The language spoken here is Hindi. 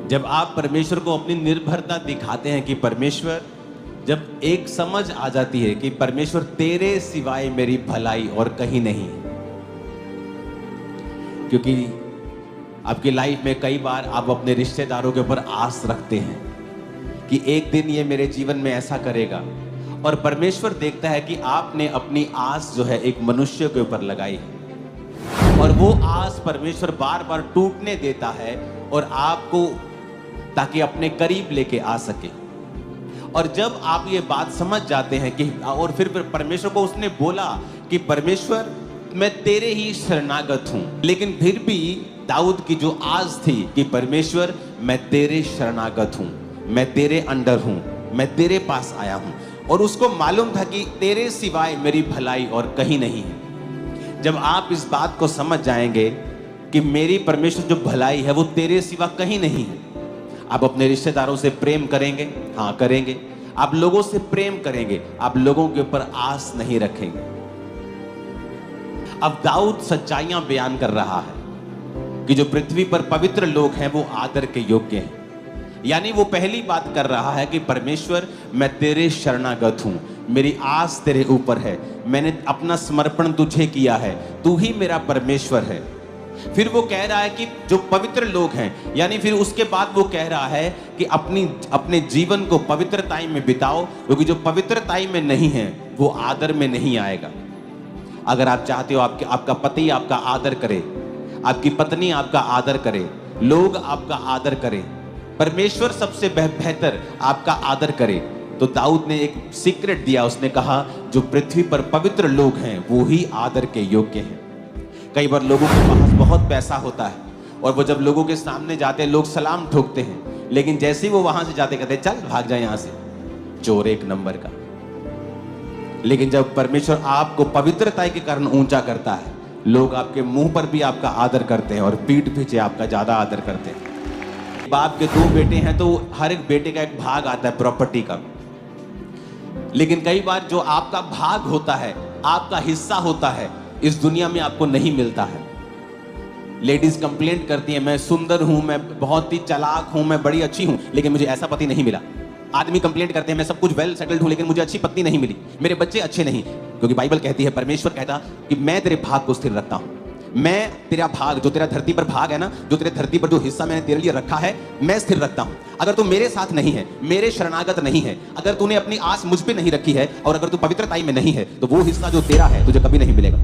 जब आप परमेश्वर को अपनी निर्भरता दिखाते हैं कि परमेश्वर, जब एक समझ आ जाती है कि परमेश्वर तेरे सिवाय मेरी भलाई और कहीं नहीं है। क्योंकि आपकी लाइफ में कई बार आप अपने रिश्तेदारों के ऊपर आस रखते हैं कि एक दिन ये मेरे जीवन में ऐसा करेगा, और परमेश्वर देखता है कि आपने अपनी आस जो है एक मनुष्य के ऊपर लगाई है, और वो आस परमेश्वर बार बार टूटने देता है और आपको ताकि अपने करीब लेके आ सके। और जब आप ये बात समझ जाते हैं कि और फिर परमेश्वर को उसने बोला कि परमेश्वर मैं तेरे ही शरणागत हूं, लेकिन फिर भी दाऊद की जो आस थी कि परमेश्वर मैं तेरे शरणागत हूं, मैं तेरे अंडर हूं, मैं तेरे पास आया हूं, और उसको मालूम था कि तेरे सिवाय मेरी भलाई और कहीं नहीं है। जब आप इस बात को समझ जाएंगे कि मेरी परमेश्वर जो भलाई है वो तेरे सिवा कहीं नहीं है, आप अपने रिश्तेदारों से प्रेम करेंगे, हाँ करेंगे, आप लोगों से प्रेम करेंगे, आप लोगों के ऊपर आस नहीं रखेंगे। अब दाऊद सच्चाइयां बयान कर रहा है कि जो पृथ्वी पर पवित्र लोग हैं वो आदर के योग्य हैं। यानी वो पहली बात कर रहा है कि परमेश्वर मैं तेरे शरणागत हूं, मेरी आस तेरे ऊपर है, मैंने अपना समर्पण तुझे किया है, तू ही मेरा परमेश्वर है। फिर वो कह रहा है कि जो पवित्र लोग हैं, यानी फिर उसके बाद वो कह रहा है कि अपने जीवन को पवित्रताई में बिताओ, क्योंकि जो पवित्रताई में नहीं है वो आदर में नहीं आएगा। अगर आप चाहते हो आपका पति आपका आदर करे, आपकी पत्नी आपका आदर करे, लोग आपका आदर करें, परमेश्वर सबसे बेहतर आपका आदर करे, तो दाऊद ने एक सीक्रेट दिया। उसने कहा जो पृथ्वी पर पवित्र लोग हैं वो ही आदर के योग्य हैं। कई बार लोगों के पास बहुत पैसा होता है और वो जब लोगों के सामने जाते हैं लोग सलाम ठोकते हैं, लेकिन जैसे ही वो वहां से जाते कहते चल भाग जाए यहां से, चोर एक नंबर का। लेकिन जब परमेश्वर आपको पवित्रता के कारण ऊंचा करता है, लोग आपके मुंह पर भी आपका आदर करते हैं और पीठ पीछे आपका ज्यादा आदर करते हैं। बाप के 2 बेटे हैं तो हर एक बेटे का एक भाग आता है प्रॉपर्टी का, लेकिन कई बार जो आपका भाग होता है, आपका हिस्सा होता है, इस दुनिया में आपको नहीं मिलता है। लेडीज कंप्लेंट करती हैं मैं सुंदर हूं, मैं बहुत ही चालाक हूं, मैं बड़ी अच्छी हूं, लेकिन मुझे ऐसा पति नहीं मिला। आदमी कंप्लेंट करते हैं मैं सब कुछ वेल सेटल्ड हूं, लेकिन मुझे अच्छी पत्नी नहीं मिली, मेरे बच्चे अच्छे नहीं। क्योंकि बाइबल कहती है, परमेश्वर कहता कि मैं तेरे भाग को स्थिर रखता हूं, मैं तेरा भाग, जो तेरा धरती पर भाग है ना, जो तेरे धरती पर जो हिस्सा मैंने तेरे लिए रखा है, मैं स्थिर रखता हूं। अगर तू मेरे साथ नहीं है, मेरे शरणागत नहीं है, अगर तूने अपनी आस मुझ पे नहीं रखी है, और अगर तू पवित्रताई में नहीं है, तो वो हिस्सा जो तेरा है तुझे कभी नहीं मिलेगा।